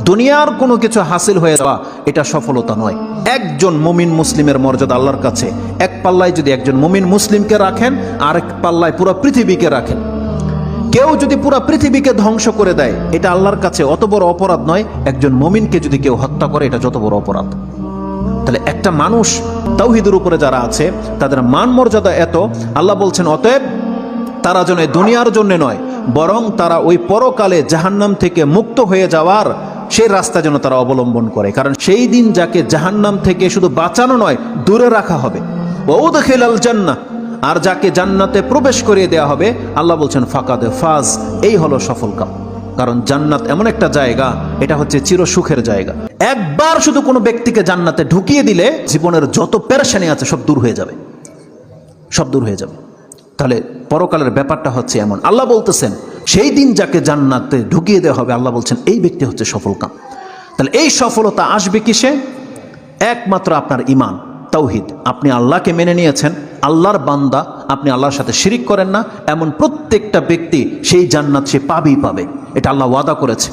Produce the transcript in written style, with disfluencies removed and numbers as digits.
দুনিয়ার কোনো কিছু হাসিল হয়ে যাওয়া এটা সফলতা নয়। একজন মুমিন মুসলিমের মর্যাদা আল্লাহর কাছে এক পাল্লায় যদি একজন মুমিন মুসলিমকে রাখেন, আরেক পাল্লায় পুরো পৃথিবীকে রাখেন। কেউ যদি পুরো পৃথিবীকে ধ্বংস করে দেয়, এটা আল্লাহর কাছে অত বড় অপরাধ নয় একজন মুমিনকে যদি কেউ হত্যা করে, এটা যত বড় অপরাধ। তাহলে একটা মানুষ তাওহীদের উপরে যারা আছে তাদের মান মর্যাদা এত, আল্লাহ বলছেন অতএব তারা যেন দুনিয়ার জন্য নয়, বরং তারা ওই পরকালে জাহান্নাম থেকে মুক্ত হয়ে যাওয়ার সেই রাস্তা যেন তারা অবলম্বন করে। কারণ সেই দিন যাকে জাহান্নাম থেকে শুধু বাঁচানো নয়, দূরে রাখা হবে। ওয়াউদখিলাল জান্নাহ, আর যাকে জান্নাতে প্রবেশ করিয়ে দেওয়া হবে, আল্লাহ বলছেন ফাকাদে ফাজ, এই হলো সফল কাম। কারণ জান্নাত এমন একটা জায়গা, এটা হচ্ছে চির সুখের জায়গা। একবার শুধু কোনো ব্যক্তিকে জান্নাতে ঢুকিয়ে দিলে জীবনের যত পেরেশানি আছে সব দূর হয়ে যাবে, সব দূর হয়ে যাবে। তাহলে পরকালের ব্যাপারটা হচ্ছে এমন। আল্লাহ বলতেছেন সেই দিন যাকে জান্নাতে ঢুকিয়ে দেওয়া হবে, আল্লাহ বলছেন এই ব্যক্তি হচ্ছে সফল কাম। তাহলে এই সফলতা আসবে কিসে? একমাত্র আপনার ঈমান, তাওহীদ। আপনি আল্লাহকে মেনে নিয়েছেন, আল্লাহর বান্দা, আপনি আল্লাহর সাথে শিরিক করেন না, এমন প্রত্যেকটা ব্যক্তি সেই জান্নাত সে পাবেই পাবে। এটা আল্লাহ ওয়াদা করেছে।